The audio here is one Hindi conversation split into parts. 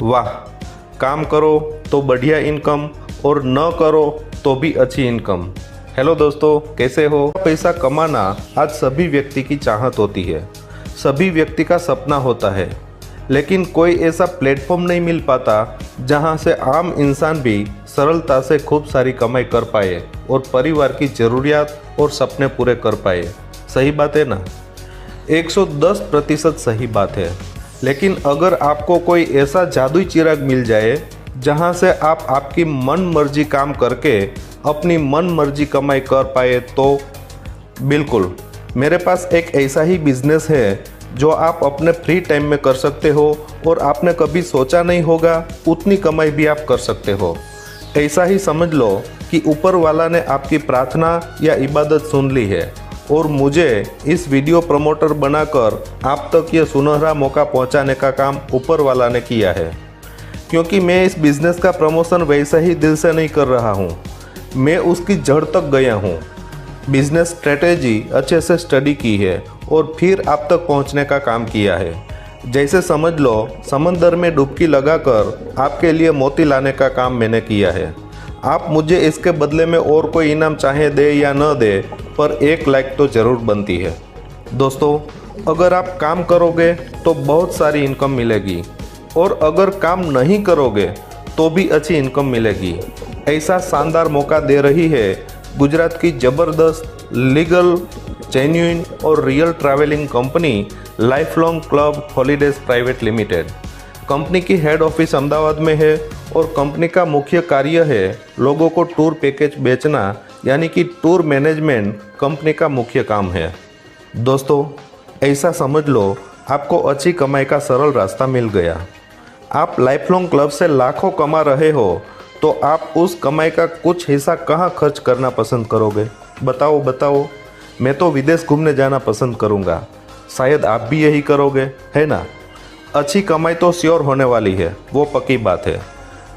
वाह, काम करो तो बढ़िया इनकम और न करो तो भी अच्छी इनकम। हेलो दोस्तों, कैसे हो? पैसा कमाना आज सभी व्यक्ति की चाहत होती है, सभी व्यक्ति का सपना होता है, लेकिन कोई ऐसा प्लेटफॉर्म नहीं मिल पाता जहां से आम इंसान भी सरलता से खूब सारी कमाई कर पाए और परिवार की ज़रूरियात और सपने पूरे कर पाए। सही बात है ना? 110% सही बात है। लेकिन अगर आपको कोई ऐसा जादुई चिराग मिल जाए जहां से आप आपकी मन मर्जी काम करके अपनी मन मर्जी कमाई कर पाए तो बिल्कुल, मेरे पास एक ऐसा ही बिजनेस है जो आप अपने फ्री टाइम में कर सकते हो और आपने कभी सोचा नहीं होगा उतनी कमाई भी आप कर सकते हो। ऐसा ही समझ लो कि ऊपर वाला ने आपकी प्रार्थना या इबादत सुन ली है और मुझे इस वीडियो प्रमोटर बनाकर आप तक ये सुनहरा मौका पहुंचाने का काम ऊपर वाला ने किया है। क्योंकि मैं इस बिज़नेस का प्रमोशन वैसे ही दिल से नहीं कर रहा हूँ, मैं उसकी जड़ तक गया हूँ, बिजनेस स्ट्रेटेजी अच्छे से स्टडी की है और फिर आप तक पहुँचने का काम किया है। जैसे समझ लो समंदर में डुबकी लगाकर आपके लिए मोती लाने का काम मैंने किया है। आप मुझे इसके बदले में और कोई इनाम चाहे दे या न दे, पर एक लाइक तो ज़रूर बनती है। दोस्तों, अगर आप काम करोगे तो बहुत सारी इनकम मिलेगी और अगर काम नहीं करोगे तो भी अच्छी इनकम मिलेगी। ऐसा शानदार मौका दे रही है गुजरात की ज़बरदस्त लीगल, जेन्युइन और real travelling company life long club holidays private limited. Company की हेड ऑफिस अहमदाबाद में है और कंपनी का मुख्य कार्य है लोगों को टूर पैकेज बेचना, यानी कि टूर मैनेजमेंट कंपनी का मुख्य काम है। दोस्तों, ऐसा समझ लो आपको अच्छी कमाई का सरल रास्ता मिल गया। आप लाइफ लॉन्ग क्लब से लाखों कमा रहे हो तो आप उस कमाई का कुछ हिस्सा कहाँ खर्च करना पसंद करोगे? बताओ। मैं तो विदेश घूमने जाना पसंद करूँगा, शायद आप भी यही करोगे, है ना? अच्छी कमाई तो श्योर होने वाली है, वो पक्की बात है।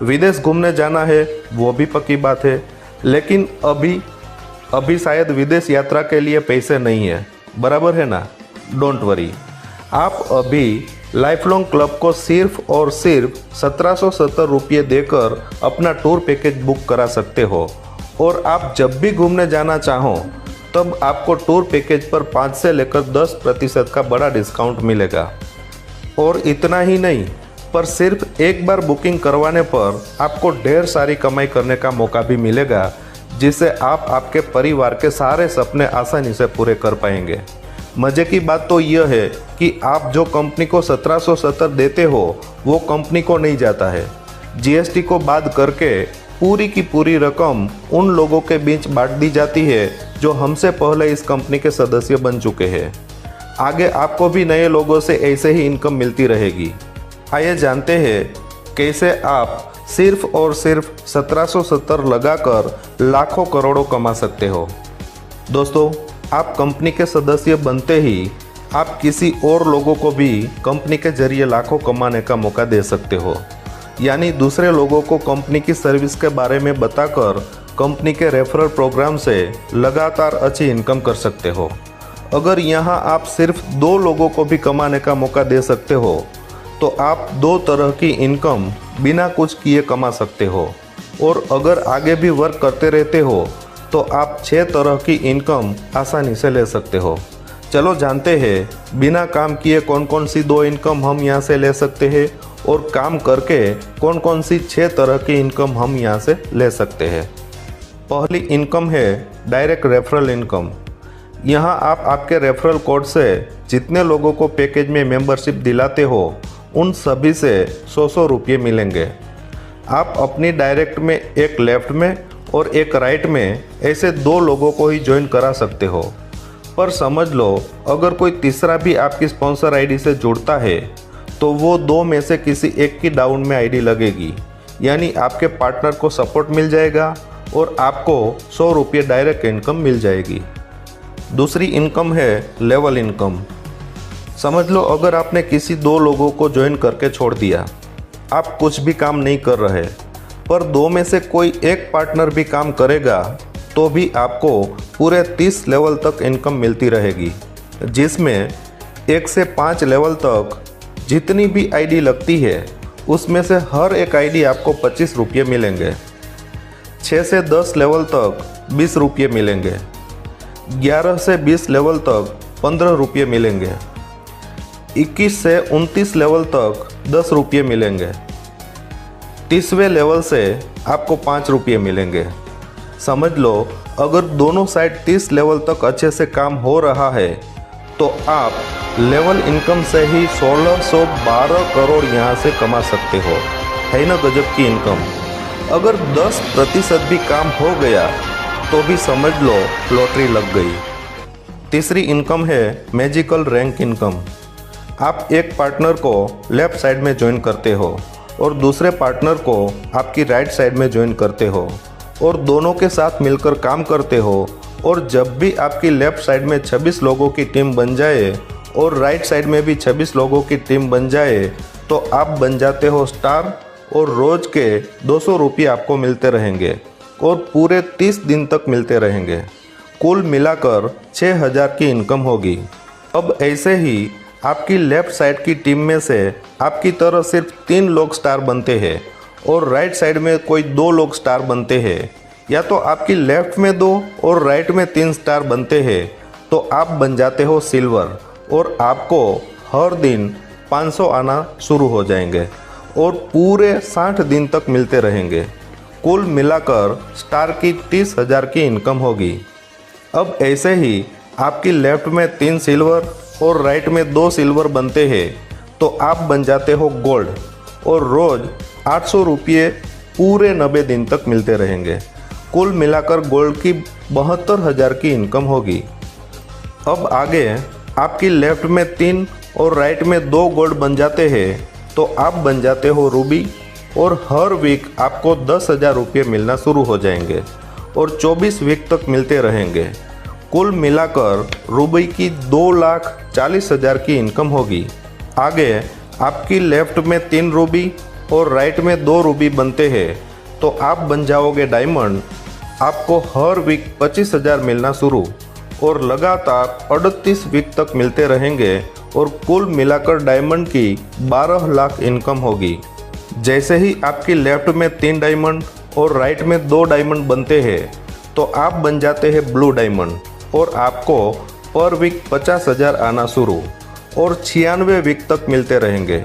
विदेश घूमने जाना है, वो भी पक्की बात है, लेकिन अभी शायद विदेश यात्रा के लिए पैसे नहीं है, बराबर है ना? डोंट वरी, आप अभी लाइफ लॉन्ग क्लब को सिर्फ और सिर्फ 1770 रुपये देकर अपना टूर पैकेज बुक करा सकते हो और आप जब भी घूमने जाना चाहो तब आपको टूर पैकेज पर 5 से लेकर 10% का बड़ा डिस्काउंट मिलेगा। और इतना ही नहीं, पर सिर्फ एक बार बुकिंग करवाने पर आपको ढेर सारी कमाई करने का मौका भी मिलेगा, जिससे आप आपके परिवार के सारे सपने आसानी से पूरे कर पाएंगे। मज़े की बात तो यह है कि आप जो कंपनी को 1770 देते हो वो कंपनी को नहीं जाता है। जीएसटी को बाद करके पूरी की पूरी रकम उन लोगों के बीच बांट दी जाती है जो हमसे पहले इस कंपनी के सदस्य बन चुके हैं। आगे आपको भी नए लोगों से ऐसे ही इनकम मिलती रहेगी। आइए जानते हैं कैसे आप सिर्फ और सिर्फ 1770 लगाकर लाखों करोड़ों कमा सकते हो। दोस्तों, आप कंपनी के सदस्य बनते ही आप किसी और लोगों को भी कंपनी के जरिए लाखों कमाने का मौका दे सकते हो, यानी दूसरे लोगों को कंपनी की सर्विस के बारे में बताकर कंपनी के रेफरल प्रोग्राम से लगातार अच्छी इनकम कर सकते हो। अगर यहाँ आप सिर्फ 2 लोगों को भी कमाने का मौका दे सकते हो तो आप 2 तरह की इनकम बिना कुछ किए कमा सकते हो, और अगर आगे भी वर्क करते रहते हो तो आप 6 तरह की इनकम आसानी से ले सकते हो। चलो जानते हैं बिना काम किए कौन कौन सी 2 इनकम हम यहाँ से ले सकते हैं और काम करके कौन कौन सी 6 तरह की इनकम हम यहाँ से ले सकते हैं। पहली इनकम है डायरेक्ट रेफरल इनकम। यहाँ आप आपके रेफरल कोड से जितने लोगों को पैकेज में मेंबरशिप दिलाते हो उन सभी से 100 रुपये मिलेंगे। आप अपनी डायरेक्ट में एक लेफ्ट में और एक राइट में ऐसे 2 लोगों को ही ज्वाइन करा सकते हो, पर समझ लो अगर कोई तीसरा भी आपकी स्पॉन्सर आईडी से जुड़ता है तो वो 2 में से किसी एक की डाउन में आईडी लगेगी, यानी आपके पार्टनर को सपोर्ट मिल जाएगा और आपको 100 रुपये डायरेक्ट इनकम मिल जाएगी। दूसरी इनकम है लेवल इनकम। समझ लो अगर आपने किसी 2 लोगों को ज्वाइन करके छोड़ दिया, आप कुछ भी काम नहीं कर रहे, पर 2 में से कोई एक पार्टनर भी काम करेगा तो भी आपको पूरे 30 लेवल तक इनकम मिलती रहेगी, जिसमें 1 से 5 लेवल तक जितनी भी आईडी लगती है उसमें से हर एक आईडी आपको 25 रुपये मिलेंगे। 6 से 10 लेवल तक 20 रुपये मिलेंगे। 11 से 20 लेवल तक 15 रुपये मिलेंगे। 21 से 29 लेवल तक 10 रुपये मिलेंगे। 30वें लेवल से आपको 5 रुपये मिलेंगे। समझ लो, अगर दोनों साइड 30 लेवल तक अच्छे से काम हो रहा है तो आप लेवल इनकम से ही 1612 करोड़ यहाँ से कमा सकते हो। है ना गजब की इनकम। अगर 10% भी काम हो गया तो भी समझ लो लॉटरी लग गई। तीसरी इनकम है मैजिकल रैंक इनकम। आप एक पार्टनर को लेफ्ट साइड में ज्वाइन करते हो और दूसरे पार्टनर को आपकी राइट साइड में ज्वाइन करते हो और दोनों के साथ मिलकर काम करते हो। और जब भी आपकी लेफ्ट साइड में 26 लोगों की टीम बन जाए और राइट साइड में भी 26 लोगों की टीम बन जाए तो आप बन जाते हो स्टार और रोज़ के 200 रुपये आपको मिलते रहेंगे और पूरे 30 दिन तक मिलते रहेंगे। कुल मिलाकर 6000 की इनकम होगी। अब ऐसे ही आपकी लेफ्ट साइड की टीम में से आपकी तरह सिर्फ 3 लोग स्टार बनते हैं और राइट साइड में कोई 2 लोग स्टार बनते हैं, या तो आपकी लेफ्ट में 2 और राइट में 3 स्टार बनते हैं तो आप बन जाते हो सिल्वर और आपको हर दिन 500 आना शुरू हो जाएंगे और पूरे 60 दिन तक मिलते रहेंगे। कुल मिलाकर स्टार की 30,000 की इनकम होगी। अब ऐसे ही आपकी लेफ्ट में 3 सिल्वर और राइट में 2 सिल्वर बनते हैं तो आप बन जाते हो गोल्ड और रोज़ 800 रुपये पूरे 90 दिन तक मिलते रहेंगे। कुल मिलाकर गोल्ड की 72,000 की इनकम होगी। अब आगे आपकी लेफ्ट में 3 और राइट में 2 गोल्ड बन जाते हैं तो आप बन जाते हो रूबी और हर वीक आपको 10,000 रुपये मिलना शुरू हो जाएंगे और 24 वीक तक मिलते रहेंगे। कुल मिलाकर रूबी की 2,40,000 की इनकम होगी। आगे आपकी लेफ्ट में 3 रूबी और राइट में 2 रूबी बनते हैं तो आप बन जाओगे डायमंड। आपको हर वीक 25,000 मिलना शुरू और लगातार 38 वीक तक मिलते रहेंगे और कुल मिलाकर डायमंड की 12 लाख इनकम होगी। जैसे ही आपकी लेफ्ट में 3 डायमंड और राइट में 2 डायमंड बनते हैं तो आप बन जाते हैं ब्लू डायमंड और आपको पर वीक 50,000 आना शुरू और 96 वीक तक मिलते रहेंगे।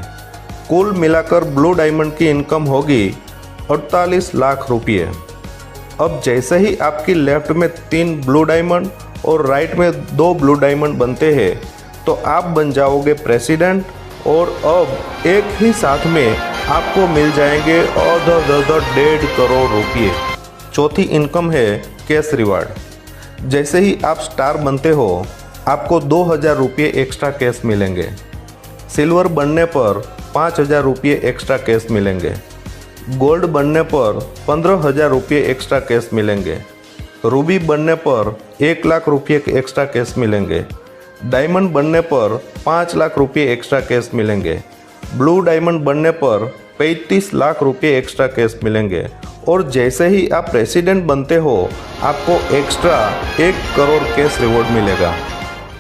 कुल मिलाकर ब्लू डायमंड की इनकम होगी 48 लाख रुपये। अब जैसे ही आपकी लेफ्ट में 3 ब्लू डायमंड और राइट में 2 ब्लू डायमंड बनते हैं तो आप बन जाओगे प्रेसिडेंट और अब एक ही साथ में आपको मिल जाएंगे 1.5 करोड़ रुपये। चौथी इनकम है कैश रिवार्ड। जैसे ही आप स्टार बनते हो आपको 2,000 रुपये एक्स्ट्रा कैश मिलेंगे। सिल्वर बनने पर 5,000 रुपये एक्स्ट्रा कैश मिलेंगे। गोल्ड बनने पर 15,000 रुपये एक्स्ट्रा कैश मिलेंगे। रूबी बनने पर 1 लाख रुपये एक्स्ट्रा कैश मिलेंगे। डायमंड बनने पर 5 लाख रुपये एक्स्ट्रा कैश मिलेंगे। ब्लू डायमंड बनने पर 35 लाख रुपये एक्स्ट्रा कैश मिलेंगे। और जैसे ही आप प्रेसिडेंट बनते हो आपको एक्स्ट्रा 1 करोड़ कैश रिवॉर्ड मिलेगा।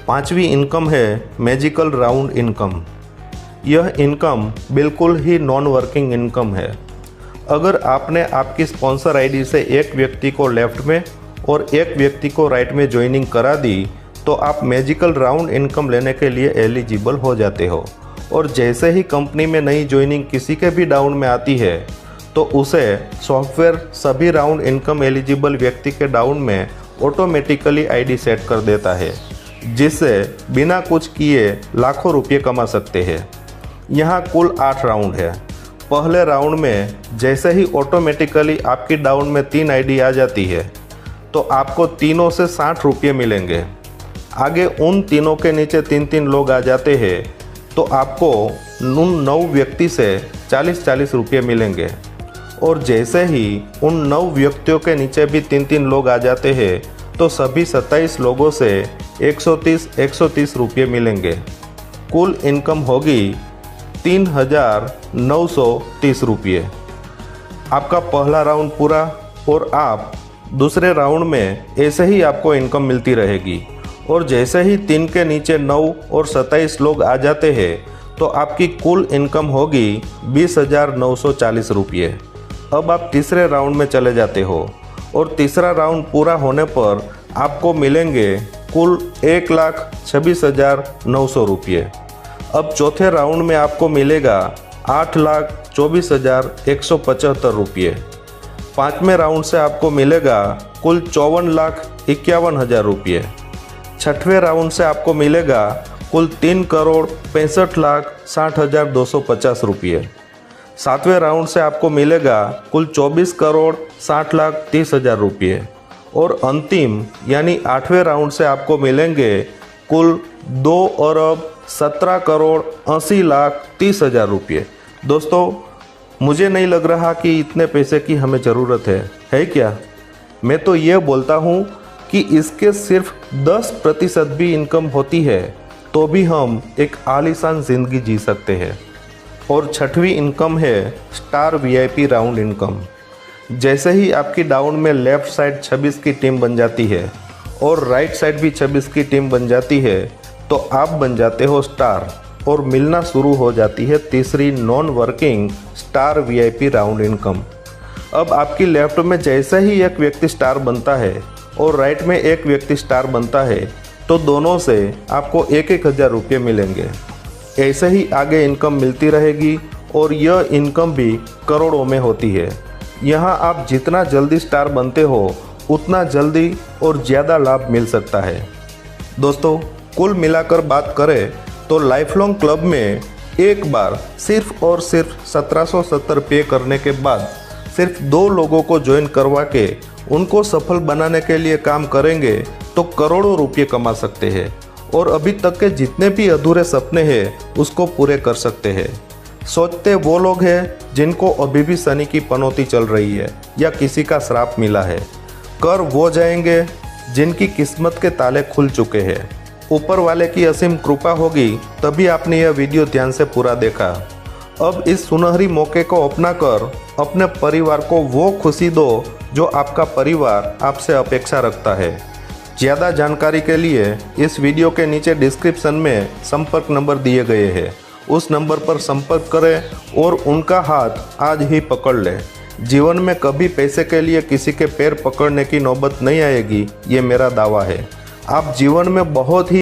पांचवी इनकम है मैजिकल राउंड इनकम। यह इनकम बिल्कुल ही नॉन वर्किंग इनकम है। अगर आपने आपकी स्पॉन्सर आईडी से एक व्यक्ति को लेफ्ट में और एक व्यक्ति को राइट में ज्वाइनिंग करा दी तो आप मैजिकल राउंड इनकम लेने के लिए एलिजिबल हो जाते हो। और जैसे ही कंपनी में नई ज्वाइनिंग किसी के भी डाउन में आती है तो उसे सॉफ्टवेयर सभी राउंड इनकम एलिजिबल व्यक्ति के डाउन में ऑटोमेटिकली आईडी सेट कर देता है, जिससे बिना कुछ किए लाखों रुपये कमा सकते हैं। यहाँ कुल 8 राउंड है। पहले राउंड में जैसे ही ऑटोमेटिकली आपकी डाउन में 3 आईडी आ जाती है तो आपको तीनों से 60 रुपये मिलेंगे। आगे उन तीनों के नीचे 3-3 लोग आ जाते हैं तो आपको उन 9 व्यक्ति से 40-40 रुपये मिलेंगे। और जैसे ही उन 9 व्यक्तियों के नीचे भी 3-3 लोग आ जाते हैं तो सभी 27 लोगों से 130 रुपये मिलेंगे। कुल इनकम होगी 3,930 रुपये। आपका पहला राउंड पूरा और आप दूसरे राउंड में ऐसे ही आपको इनकम मिलती रहेगी। और जैसे ही 3 के नीचे 9 और 27 लोग आ जाते हैं तो आपकी कुल इनकम होगी 20,940 रुपये। अब आप तीसरे राउंड में चले जाते हो और तीसरा राउंड पूरा होने पर आपको मिलेंगे कुल 1,26,900 रुपये। अब चौथे राउंड में आपको मिलेगा 8,24,175 रुपये। पाँचवें राउंड से आपको मिलेगा कुल 54,51,000 रुपये। छठवें राउंड से आपको मिलेगा कुल 3,65,60,250 रुपये। सातवें राउंड से आपको मिलेगा कुल 24,60,30,000 रुपये। और अंतिम यानी आठवें राउंड से आपको मिलेंगे कुल 2,17,80,30,000 रुपये। दोस्तों, मुझे नहीं लग रहा कि इतने पैसे की हमें ज़रूरत है क्या? मैं तो ये बोलता हूँ कि इसके सिर्फ 10% भी इनकम होती है तो भी हम एक आलीशान ज़िंदगी जी सकते हैं। और छठवीं इनकम है स्टार वीआईपी राउंड इनकम। जैसे ही आपकी डाउन में लेफ़्ट साइड 26 की टीम बन जाती है और राइट साइड भी 26 की टीम बन जाती है तो आप बन जाते हो स्टार और मिलना शुरू हो जाती है तीसरी non working star VIP round income. अब आपकी लेफ्ट में जैसे ही एक व्यक्ति स्टार बनता है और राइट में एक व्यक्ति स्टार बनता है तो दोनों से आपको 1,000 रुपये मिलेंगे। ऐसे ही आगे इनकम मिलती रहेगी और यह इनकम भी करोड़ों में होती है। यहाँ आप जितना जल्दी स्टार बनते हो उतना जल्दी और ज़्यादा लाभ मिल सकता है। दोस्तों, कुल मिलाकर बात करें तो लाइफ लॉन्ग क्लब में एक बार सिर्फ और सिर्फ 1770 पे करने के बाद सिर्फ 2 लोगों को ज्वाइन करवा के उनको सफल बनाने के लिए काम करेंगे तो करोड़ों रुपये कमा सकते हैं और अभी तक के जितने भी अधूरे सपने हैं उसको पूरे कर सकते हैं। सोचते वो लोग हैं जिनको अभी भी शनि की पनौती चल रही है या किसी का श्राप मिला है। कर वो जाएंगे जिनकी किस्मत के ताले खुल चुके हैं। ऊपर वाले की असीम कृपा होगी तभी आपने यह वीडियो ध्यान से पूरा देखा। अब इस सुनहरी मौके को अपनाकर अपने परिवार को वो खुशी दो जो आपका परिवार आपसे अपेक्षा रखता है। ज़्यादा जानकारी के लिए इस वीडियो के नीचे डिस्क्रिप्शन में संपर्क नंबर दिए गए हैं, उस नंबर पर संपर्क करें और उनका हाथ आज ही पकड़ लें। जीवन में कभी पैसे के लिए किसी के पैर पकड़ने की नौबत नहीं आएगी, ये मेरा दावा है। आप जीवन में बहुत ही